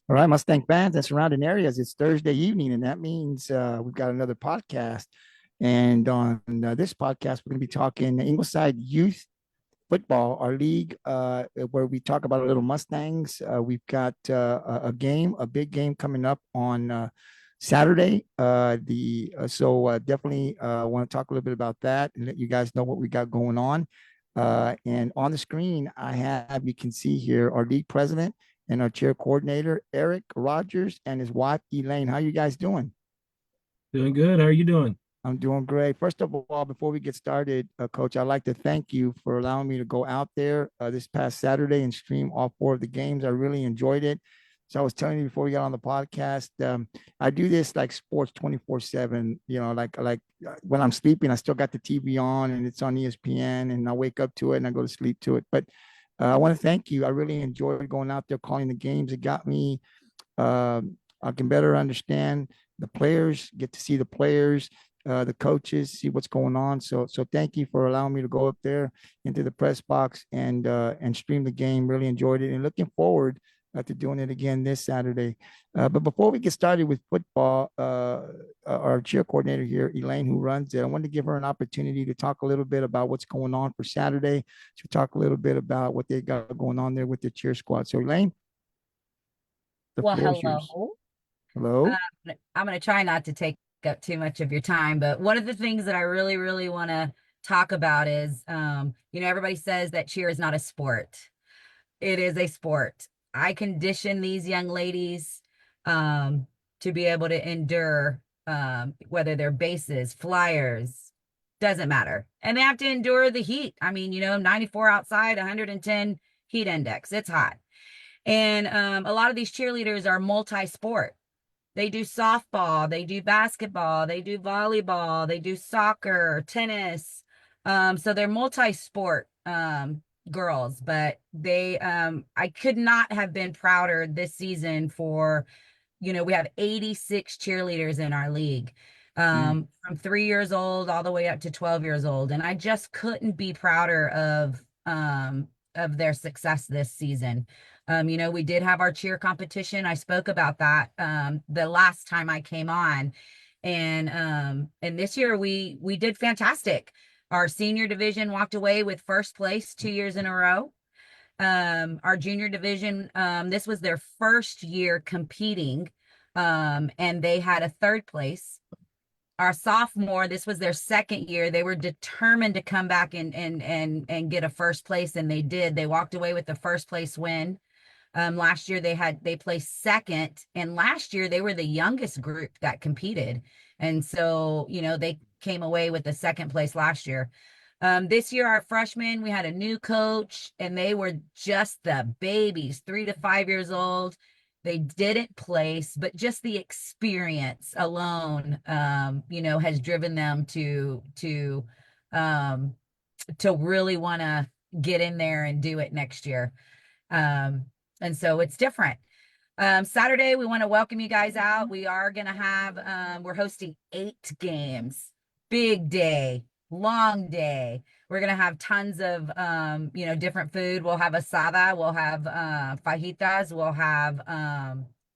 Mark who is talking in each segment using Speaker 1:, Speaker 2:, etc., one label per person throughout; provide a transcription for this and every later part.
Speaker 1: All right, Mustang fans and surrounding areas, it's Thursday evening, and that means we've got another podcast. And on this podcast, we're going to be talking Ingleside Youth Football, our league, where we talk about our little Mustangs. We've got a game, a big game coming up on Saturday. Definitely want to talk a little bit about that and let you guys know what we got going on. And on the screen, you can see here our league president and our chair coordinator, Eric Rodgers, and his wife, Elaine. How you guys doing?
Speaker 2: Doing good. How are you doing?
Speaker 1: I'm doing great. First of all, before we get started, Coach, I'd like to thank you for allowing me to go out there this past Saturday and stream all four of the games. I really enjoyed it. So I was telling you before we got on the podcast, I do this like sports 24/7. You know, when I'm sleeping, I still got the TV on and it's on ESPN, and I wake up to it and I go to sleep to it. But I want to thank you. I really enjoyed going out there calling the games. It got me. Uh, I can better understand the players, get to see the players, the coaches, see what's going on. So thank you for allowing me to go up there into the press box and stream the game. Really enjoyed it and looking forward to doing it again this Saturday. But before we get started with football, our cheer coordinator here, Elaine, who runs it, I wanted to give her an opportunity to talk a little bit about what's going on for Saturday. To talk a little bit about what they got going on there with the cheer squad. So Elaine, the
Speaker 3: Well,
Speaker 1: floor is yours.
Speaker 3: hello.
Speaker 1: Hello.
Speaker 3: I'm going to try not to take up too much of your time, but one of the things that I really, really want to talk about is, everybody says that cheer is not a sport. It is a sport. I condition these young ladies to be able to endure, whether they're bases, flyers, doesn't matter. And they have to endure the heat. I mean, 94 outside, 110 heat index. It's hot. And a lot of these cheerleaders are multi-sport. They do softball, they do basketball, they do volleyball, they do soccer, tennis. So they're multi-sport girls, but I could not have been prouder this season for, we have 86 cheerleaders in our league, from 3 years old all the way up to 12 years old. And I just couldn't be prouder of their success this season. We did have our cheer competition. I spoke about that the last time I came on. And this year we did fantastic. Our senior division walked away with first place 2 years in a row. Our junior division, this was their first year competing, and they had a third place. Our sophomore, this was their second year. They were determined to come back and get a first place, and they did. They walked away with the first place win. Last year they placed second, and last year they were the youngest group that competed. And so, they came away with the second place last year. This year, our freshmen, we had a new coach, and they were just the babies, 3 to 5 years old. They didn't place, but just the experience alone, has driven them to really want to get in there and do it next year. And so it's different. Saturday, we want to welcome you guys out. We are going to we're hosting 8 games, big day, long day. We're going to have tons of, different food. We'll have asada. We'll have fajitas. We'll have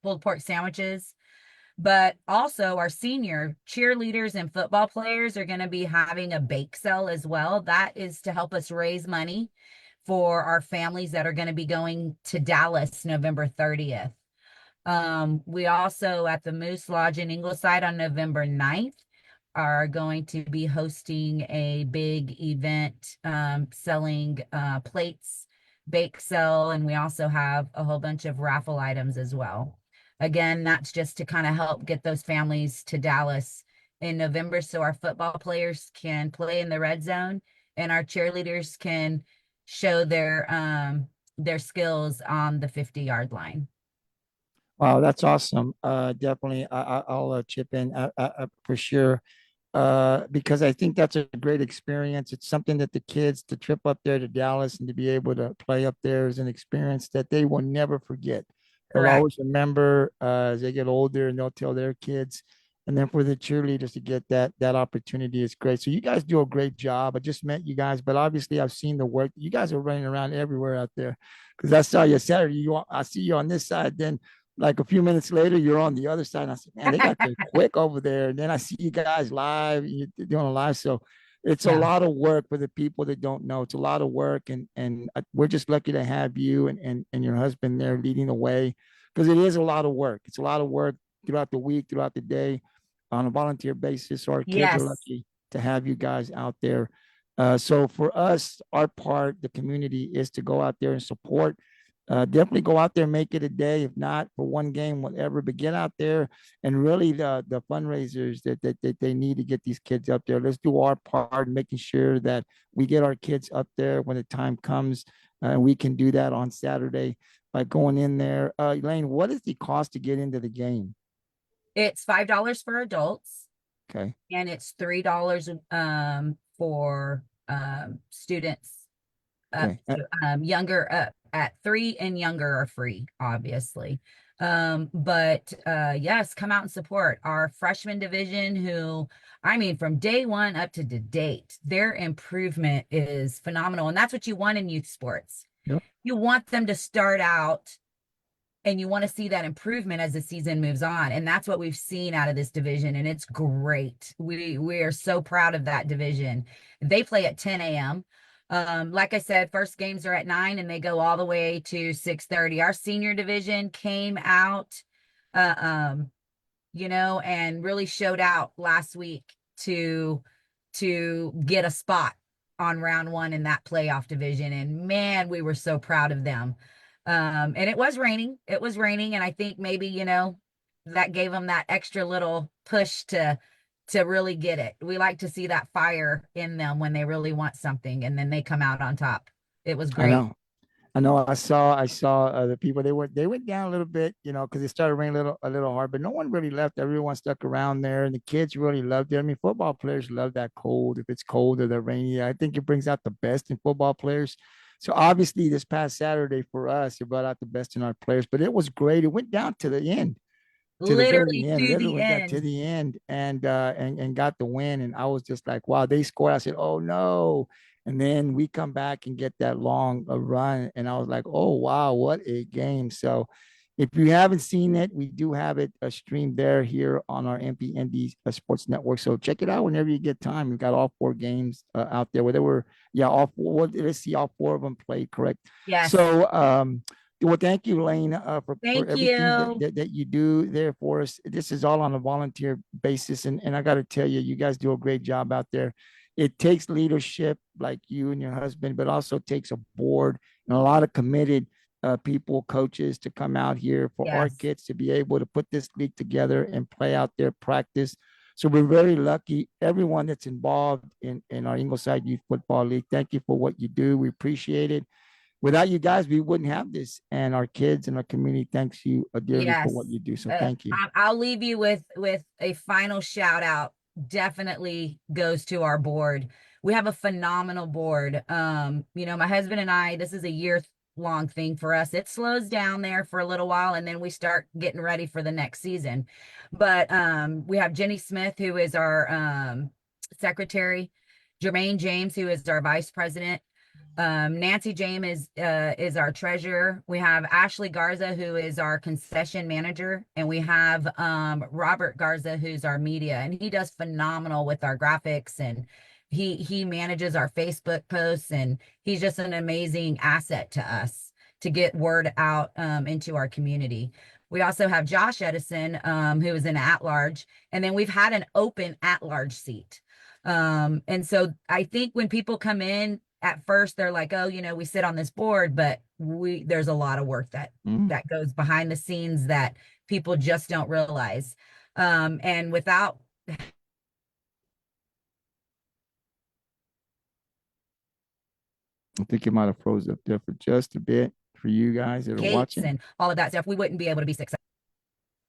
Speaker 3: pulled pork sandwiches. But also our senior cheerleaders and football players are going to be having a bake sale as well. That is to help us raise money for our families that are going to be going to Dallas November 30th. We also at the Moose Lodge in Ingleside on November 9th are going to be hosting a big event, selling plates, bake sale, and we also have a whole bunch of raffle items as well. Again, that's just to kind of help get those families to Dallas in November so our football players can play in the red zone and our cheerleaders can show their skills on the 50-yard line.
Speaker 1: Wow, that's awesome. Definitely, I'll chip in for sure. Because I think that's a great experience. It's something that the kids to trip up there to Dallas and to be able to play up there is an experience that they will never forget. They'll
Speaker 3: Correct.
Speaker 1: always remember as they get older, and they'll tell their kids. And then for the cheerleaders to get that opportunity is great. So you guys do a great job. I just met you guys, but obviously I've seen the work. You guys are running around everywhere out there because I saw you Saturday. I see you on this side, then like a few minutes later, you're on the other side. And I said, man, they got there quick over there. And then I see you guys live, and you're doing a live. So it's a
Speaker 3: Yeah.
Speaker 1: lot of work for the people that don't know. It's a lot of work. And we're just lucky to have you and your husband there leading the way, because it is a lot of work. It's a lot of work throughout the week, throughout the day on a volunteer basis. So our kids are
Speaker 3: Yes.
Speaker 1: lucky to have you guys out there. So for us, our part, the community, is to go out there and support. Definitely go out there, make it a day. If not for one game, whatever, but get out there and really the fundraisers that they need to get these kids up there. Let's do our part, making sure that we get our kids up there when the time comes. We can do that on Saturday by going in there. Elaine, what is the cost to get into the game?
Speaker 3: It's $5 for adults,
Speaker 1: Okay.
Speaker 3: and it's $3 for students up
Speaker 1: Okay.
Speaker 3: to younger, at 3 and younger are free, obviously. But yes, come out and support our freshman division, who, I mean, from day one up to the date, their improvement is phenomenal. And that's what you want in youth sports.
Speaker 1: Yep.
Speaker 3: You want them to start out, and you want to see that improvement as the season moves on. And that's what we've seen out of this division. And it's great. We are so proud of that division. They play at 10 a.m. Like I said, first games are at 9 and they go all the way to 6:30. Our senior division came out, uh, um, and really showed out last week to get a spot on round 1 in that playoff division. And man, we were so proud of them. And it was raining. It was raining, and I think maybe, that gave them that extra little push to really get it. We like to see that fire in them when they really want something, and then they come out on top. It was
Speaker 1: I
Speaker 3: great.
Speaker 1: know. I know. I saw the people. They went down a little bit, because it started raining a little hard, but no one really left. Everyone stuck around there, and the kids really loved it. I mean, football players love that cold. If it's cold or the rainy, I think it brings out the best in football players. So obviously, this past Saturday for us, it brought out the best in our players. But it was great. It went down to the end, to the very
Speaker 3: Literally
Speaker 1: end.
Speaker 3: to
Speaker 1: Literally
Speaker 3: the
Speaker 1: got to
Speaker 3: end.
Speaker 1: the end and got the win. And I was just like, wow, they scored. I said, oh no. And then we come back and get that long run. And I was like, oh wow, what a game. So if you haven't seen it, we do have it streamed there here on our MPND Sports Network. So check it out whenever you get time. We've got all 4 games out there. Where they were, yeah, all 4. Well, let's see, all 4 of them played, correct?
Speaker 3: Yes.
Speaker 1: So well, thank you, Lane, for
Speaker 3: Thank
Speaker 1: everything
Speaker 3: you.
Speaker 1: that you do there for us. This is all on a volunteer basis. And I got to tell you, you guys do a great job out there. It takes leadership like you and your husband, but also takes a board and a lot of committed people, coaches, to come out here for our
Speaker 3: Yes.
Speaker 1: kids to be able to put this league together and play out their practice. So we're very lucky. Everyone that's involved in our Ingleside Youth Football League, thank you for what you do. We appreciate it. Without you guys, we wouldn't have this. And our kids and our community thanks you dearly for what
Speaker 3: Yes.
Speaker 1: you do. So thank you.
Speaker 3: I'll leave you with a final shout out. Definitely goes to our board. We have a phenomenal board. My husband and I, this is a year-long thing for us. It slows down there for a little while, and then we start getting ready for the next season. But we have Jenny Smith, who is our secretary, Jermaine James, who is our vice president. Nancy James is our treasurer. We have Ashley Garza, who is our concession manager, and we have Robert Garza, who's our media, and he does phenomenal with our graphics, and he manages our Facebook posts, and he's just an amazing asset to us to get word out into our community. We also have Josh Edison, who is an at-large, and then we've had an open at-large seat. And so I think when people come in, at first they're like, oh, we sit on this board, but there's a lot of work that goes behind the scenes that people just don't realize. And without
Speaker 1: I think you might have froze up there for just a bit for you guys that are
Speaker 3: gates
Speaker 1: watching.
Speaker 3: and all of that stuff, we wouldn't be able to be successful.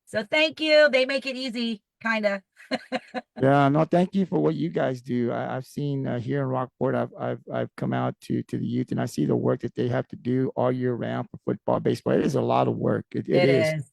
Speaker 3: So thank you. They make it easy, kind of.
Speaker 1: Yeah, no, thank you for what you guys do. I've seen here in Rockport, I've come out to the youth, and I see the work that they have to do all year round for football, baseball. It is a lot of work. It
Speaker 3: It
Speaker 1: is.
Speaker 3: is.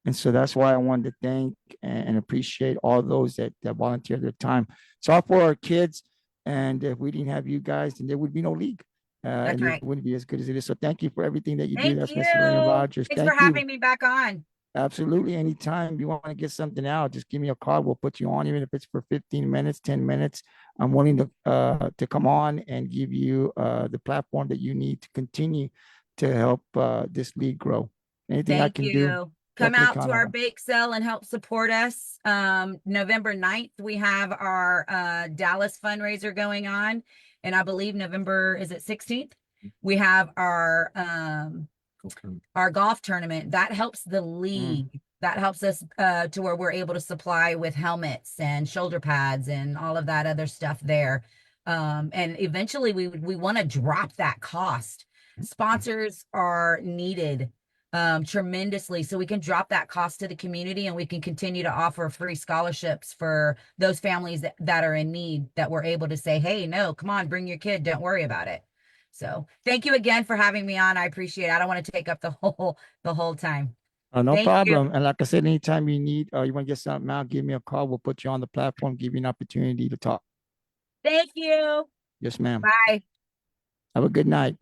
Speaker 1: And so that's why I wanted to thank and appreciate all those that volunteer their time. It's all for our kids. And if we didn't have you guys, then there would be no league.
Speaker 3: That's
Speaker 1: And it
Speaker 3: right.
Speaker 1: wouldn't be as good as it is. So thank you for everything that you do.
Speaker 3: Thank
Speaker 1: That's Miss Elaine
Speaker 3: you.
Speaker 1: Rodgers.
Speaker 3: Thanks for
Speaker 1: Thank you.
Speaker 3: having me back on.
Speaker 1: Absolutely. Anytime you want to get something out, just give me a call. We'll put you on, even if it's for 15 minutes, 10 minutes. I'm willing to come on and give you the platform that you need to continue to help this league grow. Anything I
Speaker 3: Thank
Speaker 1: can do,
Speaker 3: you. Come
Speaker 1: definitely
Speaker 3: out to
Speaker 1: count
Speaker 3: our
Speaker 1: on.
Speaker 3: bake sale and help support us. November 9th, we have our Dallas fundraiser going on. And I believe November, is it 16th? We have our golf tournament. That helps the
Speaker 1: Mm.
Speaker 3: league. That helps us to where we're able to supply with helmets and shoulder pads and all of that other stuff there. And eventually we want to drop that cost. Sponsors are needed tremendously so we can drop that cost to the community and we can continue to offer free scholarships for those families that are in need, that we're able to say, hey, no, come on, bring your kid, don't worry about it. So thank you again for having me on. I appreciate it. I don't want to take up the whole time.
Speaker 1: No
Speaker 3: Thank you.
Speaker 1: problem. And like I said, anytime you need, you want to get something out, give me a call. We'll put you on the platform, give you an opportunity to talk.
Speaker 3: Thank you.
Speaker 1: Yes, ma'am.
Speaker 3: Bye.
Speaker 1: Have a good night.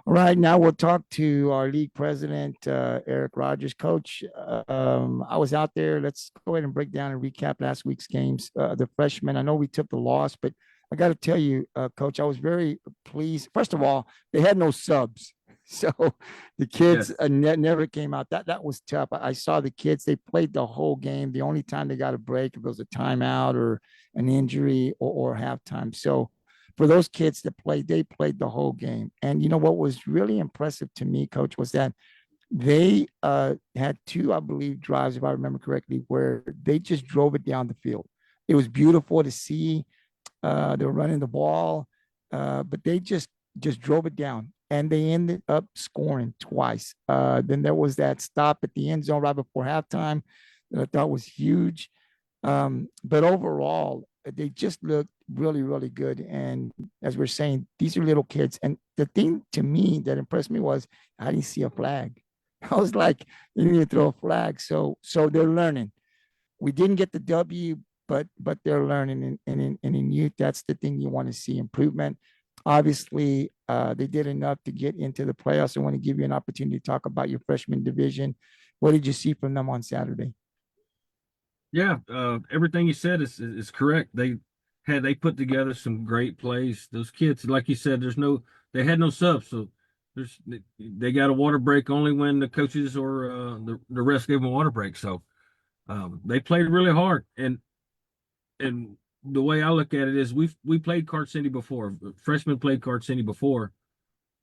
Speaker 1: All right, now we'll talk to our league president, Eric Rodgers. Coach, I was out there. Let's go ahead and break down and recap last week's games. The freshmen, I know we took the loss, but I got to tell you, Coach, I was very pleased. First of all, they had no subs. So the kids
Speaker 2: Yes.
Speaker 1: never came out. That was tough. I saw the kids, they played the whole game. The only time they got a break, if it was a timeout or an injury or halftime. So for those kids that played, they played the whole game. And you know what was really impressive to me, Coach, was that they had two, I believe, drives, if I remember correctly, where they just drove it down the field. It was beautiful to see. They were running the ball, but they just drove it down, and they ended up scoring twice. Then there was that stop at the end zone right before halftime that I thought was huge. But overall, they just looked really, really good. And as we're saying, these are little kids. And the thing to me that impressed me was I didn't see a flag. I was like, they didn't even throw a flag. So they're learning. We didn't get the W, but they're learning. And in youth, that's the thing you want to see improvement. Obviously, they did enough to get into the playoffs. I want to give you an opportunity to talk about your freshman division. What did you see from them on Saturday?
Speaker 2: Yeah, everything you said is correct. They put together some great plays. Those kids, like you said, they had no subs, so they got a water break only when the coaches or the rest gave them a water break. So they played really hard. And the way I look at it is we played Card City before. Freshmen played Card City before,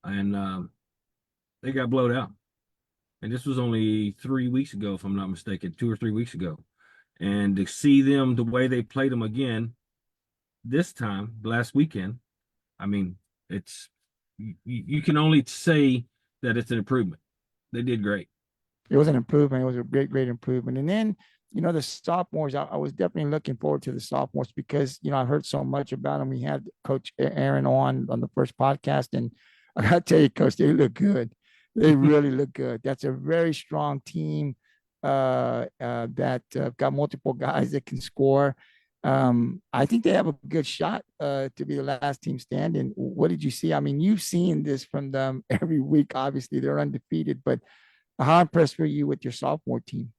Speaker 2: and they got blowed out. And this was only 3 weeks ago, if I'm not mistaken, 2 or 3 weeks ago. And to see them the way they played them again this time last weekend, I mean, you can only say that it's an improvement. They did great.
Speaker 1: It was an improvement. It was a great, great improvement. And then, the sophomores, I was definitely looking forward to the sophomores because, I heard so much about them. We had Coach Aaron on the first podcast, and I got to tell you, Coach, they look good. They really look good. That's a very strong team that got multiple guys that can score. I think they have a good shot to be the last team standing. What did you see? I mean, you've seen this from them every week. Obviously, they're undefeated, but how impressed were you with your sophomore team?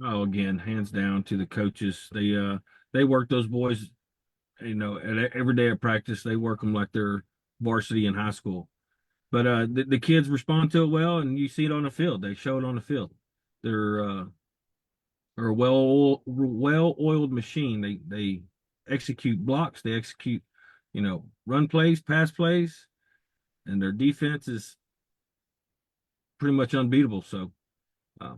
Speaker 2: Oh, again, hands down to the coaches. They work those boys, every day at practice. They work them like they're varsity in high school. But the kids respond to it well, and you see it on the field. They show it on the field. They're a well-oiled machine. They execute blocks. They execute, run plays, pass plays, and their defense is pretty much unbeatable. So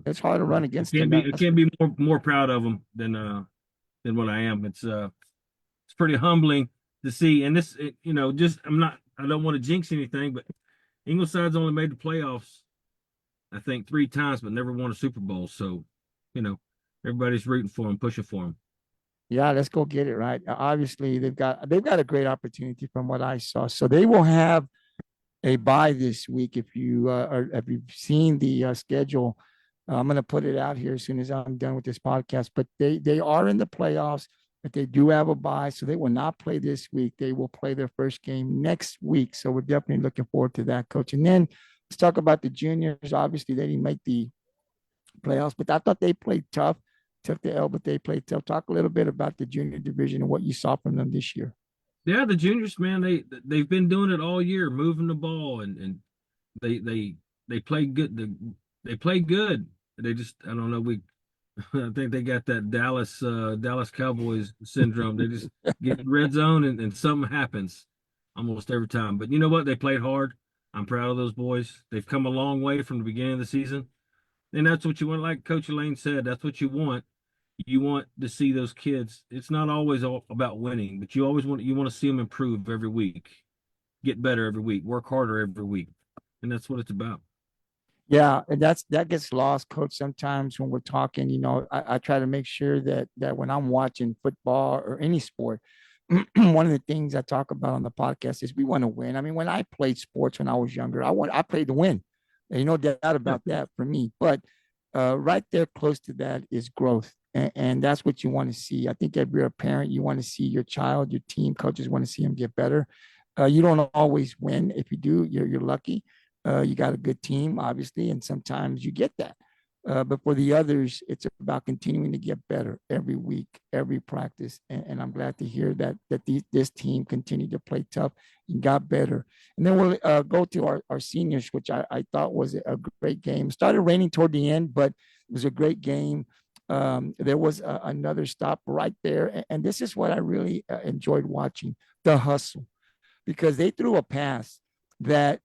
Speaker 1: It's hard to run
Speaker 2: I
Speaker 1: against
Speaker 2: can't
Speaker 1: them.
Speaker 2: be I can't be more proud of them than what I am. It's pretty humbling to see. And just I don't want to jinx anything, but Ingleside's only made the playoffs, I think, 3 times, but never won a Super Bowl. So, everybody's rooting for them, pushing for them.
Speaker 1: Yeah, let's go get it right. Obviously, they've got a great opportunity from what I saw. So they will have a bye this week. If you've seen the schedule, I'm going to put it out here as soon as I'm done with this podcast. But they are in the playoffs, but they do have a bye, so they will not play this week. They will play their first game next week. So we're definitely looking forward to that, Coach. And then let's talk about the juniors. Obviously, they didn't make the playoffs. But I thought they played tough, took the L, but they played tough. Talk a little bit about the junior division and what you saw from them this year.
Speaker 2: Yeah, the juniors, man, they've been doing it all year, moving the ball, and they they they play good. They play good. They just, I don't know, we I think they got that Dallas Cowboys syndrome. They just get in red zone and something happens almost every time. But you know what? They played hard. I'm proud of those boys. They've come a long way from the beginning of the season. And that's what you want. Like Coach Elaine said, that's what you want. You want to see those kids. It's not always all about winning, but you want to see them improve every week, get better every week, work harder every week. And that's what it's about.
Speaker 1: Yeah, and that gets lost, coach. Sometimes when we're talking, I try to make sure that when I'm watching football or any sport, one of the things I talk about on the podcast is we want to win. I mean, when I played sports when I was younger, I played to win. There's no doubt about that for me. But right there, close to that is growth, and that's what you want to see. I think if you're a parent, you want to see your child, your team coaches want to see them get better. You don't always win. If you do, you're lucky. You got a good team, obviously, and sometimes you get that. But for the others, it's about continuing to get better every week, every practice. And I'm glad to hear that this team continued to play tough and got better. And then we'll go to our seniors, which I thought was a great game. Started raining toward the end, but it was a great game. There was another stop right there. And this is what I really enjoyed watching, the hustle, because they threw a pass that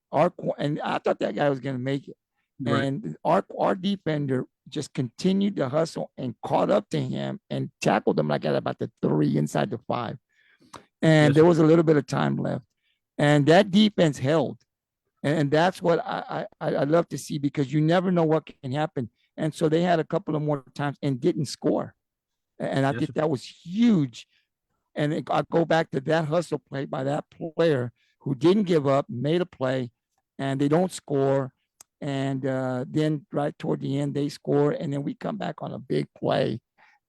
Speaker 1: and I thought that guy was going to make it.
Speaker 2: Right.
Speaker 1: And our defender just continued to hustle and caught up to him and tackled him like at about the 3 inside the 5. And
Speaker 2: Yes,
Speaker 1: there
Speaker 2: sir.
Speaker 1: was a little bit of time left. And that defense held. And that's what I love to see, because you never know what can happen. And so they had a couple of more times and didn't score. And I
Speaker 2: Yes,
Speaker 1: think
Speaker 2: sir.
Speaker 1: that was huge. And I go back to that hustle play by that player who didn't give up, made a play, and they don't score. And then right toward the end, they score, and then we come back on a big play.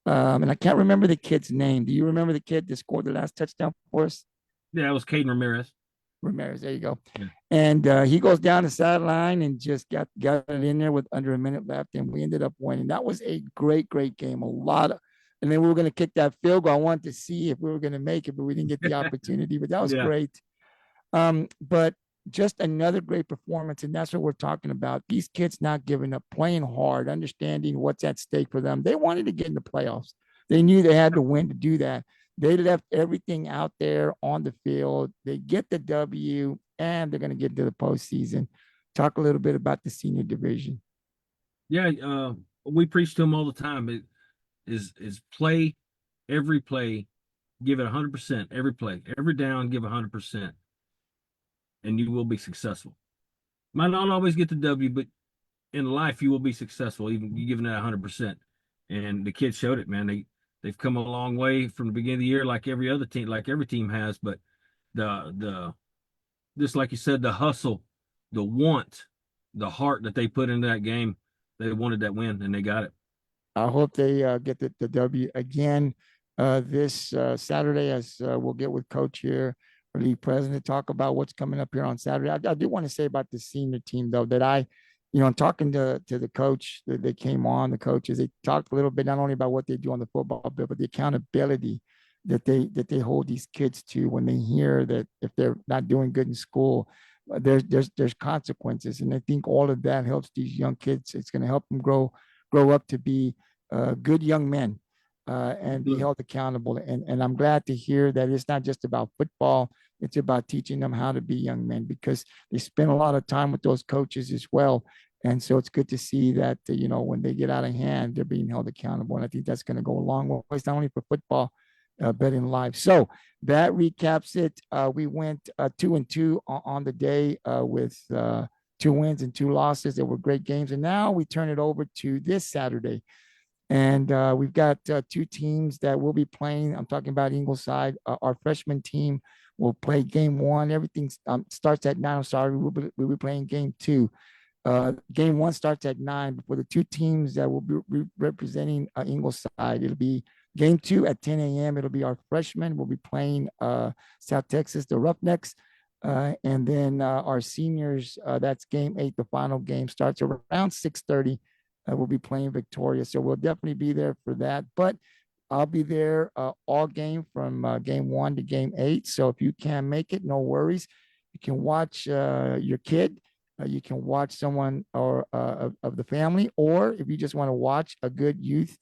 Speaker 1: And I can't remember the kid's name. Do you remember the kid that scored the last touchdown for us?
Speaker 2: Yeah, it was Caden Ramirez.
Speaker 1: Ramirez, there you go.
Speaker 2: Yeah.
Speaker 1: And he goes down the sideline and just got it in there with under a minute left, and we ended up winning. That was a great game. And then we were going to kick that field goal. I wanted to see if we were going to make it, but we didn't get the opportunity. But that was
Speaker 2: Yeah.
Speaker 1: great. But just another great performance, and that's what we're talking about. These kids not giving up, playing hard, understanding what's at stake for them. They wanted to get in the playoffs. They knew they had to win to do that. They left everything out there on the field. They get the W, and they're going to get to the postseason. Talk a little bit about the senior division.
Speaker 2: Yeah, we preach to them all the time. It is play every play, give it 100% every play, every down, give 100%, and you will be successful. Might not always get the W, but in life you will be successful, even you giving it 100%. And the kids showed it, man. They've come a long way from the beginning of the year, like every other team, like every team has. But the just like you said, the hustle, the want, the heart that they put into that game, they wanted that win, and they got it.
Speaker 1: I hope they get the W again this Saturday, as we'll get with Coach here, our league president, talk about what's coming up here on Saturday. I do want to say about the senior team, though, that I'm talking to the coach that they came on, the coaches, they talked a little bit not only about what they do on the football field, but the accountability that they hold these kids to when they hear that if they're not doing good in school, there's consequences. And I think all of that helps these young kids. It's going to help them grow up to be good young men and be held accountable. And I'm glad to hear that it's not just about football. It's about teaching them how to be young men, because they spend a lot of time with those coaches as well. And so it's good to see that, when they get out of hand, they're being held accountable. And I think that's going to go a long way, not only for football, but in life. So that recaps it. We went 2-2 on the day with 2 wins and 2 losses. They were great games. And now we turn it over to this Saturday. And we've got 2 teams that will be playing. I'm talking about Ingleside. Our freshman team will play game 1. Everything starts at 9. I'm sorry, we'll be playing game 2. Game 1 starts at 9. But for the 2 teams that will be representing Ingleside, it'll be game 2 at 10 a.m. It'll be our freshmen. We'll be playing South Texas, the Roughnecks. And then our seniors, that's game 8. The final game starts around 6:30 we'll be playing Victoria. So we'll definitely be there for that. But I'll be there all game from game 1 to game 8. So if you can't make it, no worries. You can watch your kid. You can watch someone or of the family, or if you just want to watch a good youth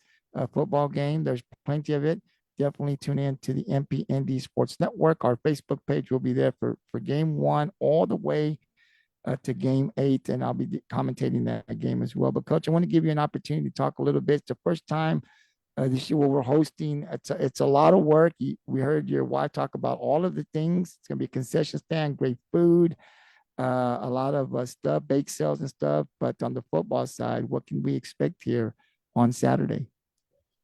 Speaker 1: football game, there's plenty of it. Definitely tune in to the MPND Sports Network. Our Facebook page will be there for game 1 all the way to game 8, and I'll be commentating that game as well. But Coach, I want to give you an opportunity to talk a little bit. It's the first time this year where we're hosting. It's a lot of work. We heard your wife talk about all of the things. It's going to be a concession stand, great food, a lot of stuff, bake sales and stuff. But on the football side, what can we expect here on Saturday?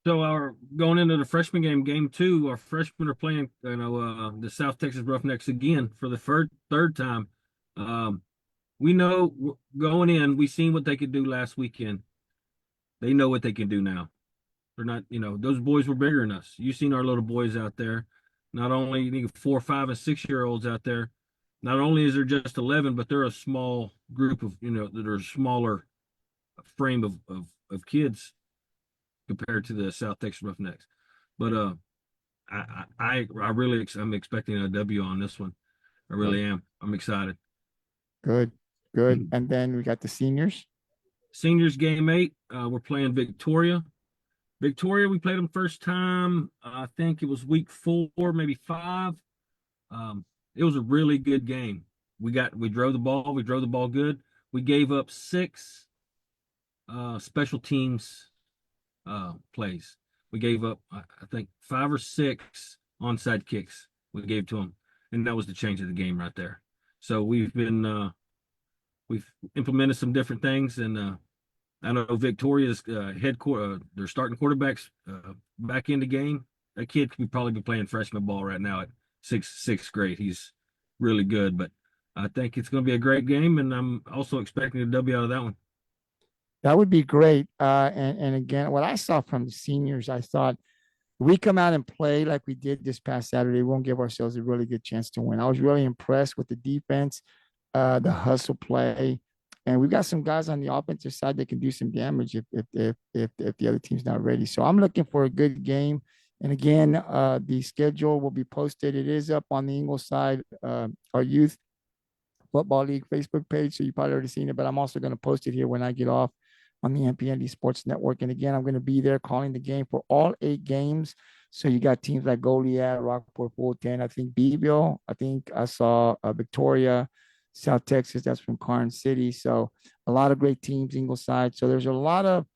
Speaker 2: So our going into the freshman game, game 2, our freshmen are playing, the South Texas Roughnecks again for the third time. We know going in, we seen what they could do last weekend. They know what they can do now. They're not, those boys were bigger than us. You've seen our little boys out there. Not only 4, 5, and 6-year-olds out there. Not only is there just 11, but they're a small group of, that are a smaller frame of kids compared to the South Texas Roughnecks. But I'm expecting a W on this one. I really am. I'm excited.
Speaker 1: Good, good. And then we got the seniors.
Speaker 2: Seniors game 8. We're playing Victoria. Victoria, we played them first time. I think it was week 4, maybe 5. It was a really good game. We drove the ball good. We gave up 6 special teams plays. We gave up, I think, 5 or 6 onside kicks we gave to them, and that was the change of the game right there. So we've implemented some different things, and I know Victoria's their starting quarterbacks back in the game. That kid could probably be playing freshman ball right now at sixth grade. He's really good, but I think it's going to be a great game, and I'm also expecting a W out of that one.
Speaker 1: That would be great. And again, what I saw from the seniors, I thought we come out and play like we did this past Saturday, we won't give ourselves a really good chance to win. I was really impressed with the defense, the hustle play, and we've got some guys on the offensive side that can do some damage if the other team's not ready. So I'm looking for a good game. And again, the schedule will be posted. It is up on the Ingleside, our youth football league Facebook page. So you probably already seen it, but I'm also going to post it here when I get off on the MPND Sports Network. And again, I'm going to be there calling the game for all 8 games. So you got teams like Goliad, Rockport, Fulton, I think Beeville. I think I saw Victoria, South Texas. That's from Karn City. So a lot of great teams, Ingleside. So there's a lot of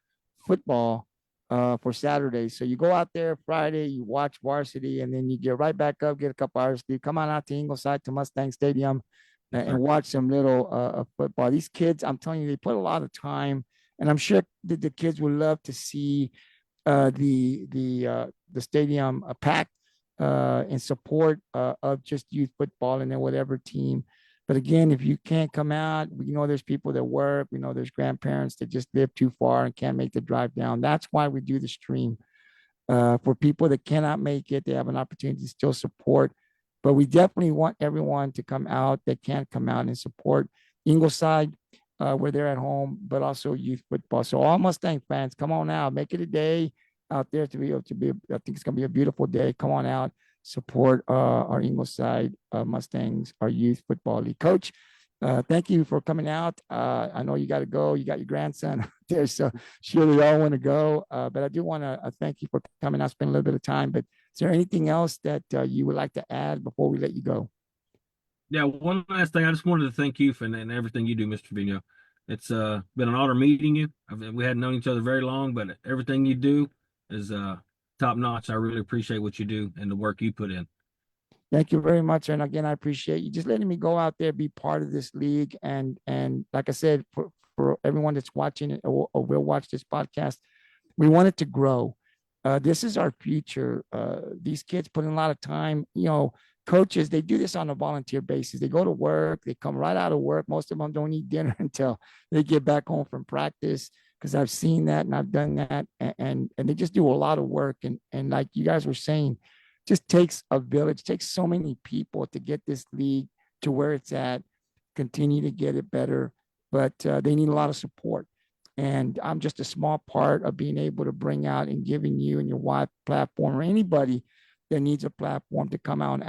Speaker 1: football for Saturday. So you go out there Friday, you watch varsity, and then you get right back up, get a couple hours sleep, come on out to Ingleside to Mustang Stadium and watch some little football. These kids, I'm telling you, they put a lot of time, and I'm sure the kids would love to see the stadium packed in support of just youth football and then whatever team. But again, if you can't come out, we know there's people that work. We know there's grandparents that just live too far and can't make the drive down. That's why we do the stream. For people that cannot make it, they have an opportunity to still support. But we definitely want everyone to come out that can't come out and support Ingleside where they're at home, but also youth football. So all Mustang fans, come on out, make it a day out there to be able to be. I think it's going to be a beautiful day. Come on out, support our Ingleside Mustangs, our youth football league. Coach, thank you for coming out. I know you got to go. You got your grandson there, so sure we all want to go. But I do want to thank you for coming out, spend a little bit of time. But is there anything else that you would like to add before we let you go?
Speaker 2: Yeah, one last thing. I just wanted to thank you for and everything you do, Mr. Vino. It's been an honor meeting you. We hadn't known each other very long, but everything you do is top notch. I really appreciate what you do and the work you put in.
Speaker 1: Thank you very much. And again, I appreciate you just letting me go out there, be part of this league. And like I said, for everyone that's watching or will watch this podcast, we want it to grow. This is our future. These kids put in a lot of time. Coaches, they do this on a volunteer basis. They go to work, they come right out of work. Most of them don't eat dinner until they get back home from practice, because I've seen that and I've done that. And they just do a lot of work. And like you guys were saying, just takes a village, takes so many people to get this league to where it's at, continue to get it better. But they need a lot of support. And I'm just a small part of being able to bring out and giving you and your wife platform, or anybody that needs a platform to come out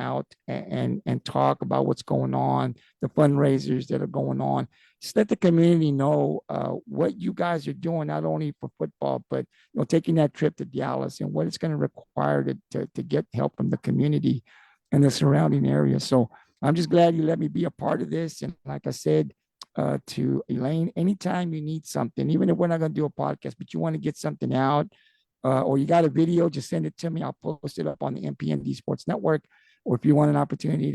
Speaker 1: and talk about what's going on, the fundraisers that are going on. Just let the community know what you guys are doing, not only for football, but taking that trip to Dallas and what it's going to require to get help from the community and the surrounding area. So I'm just glad you let me be a part of this. And like I said, to Elaine, anytime you need something, even if we're not going to do a podcast, but you want to get something out, or you got a video, just send it to me. I'll post it up on the MPND Sports Network. Or if you want an opportunity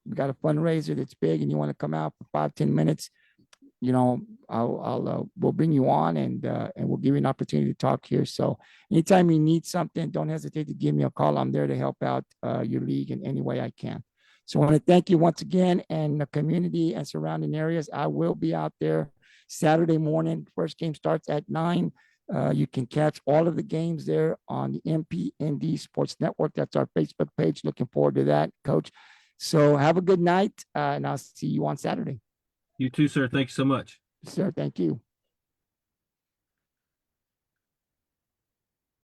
Speaker 1: we got a fundraiser that's big and you want to come out for 5-10 minutes, we'll bring you on and we'll give you an opportunity to talk here. So anytime you need something, don't hesitate to give me a call. I'm there to help out your league in any way I can. So I want to thank you once again, and the community and surrounding areas. I will be out there Saturday morning. First game starts at 9. You can catch all of the games there on the MPND Sports Network. That's our Facebook page. Looking forward to that, Coach. So have a good night, and I'll see you on Saturday.
Speaker 2: You too, sir. Thank you so much.
Speaker 1: Sir, thank you.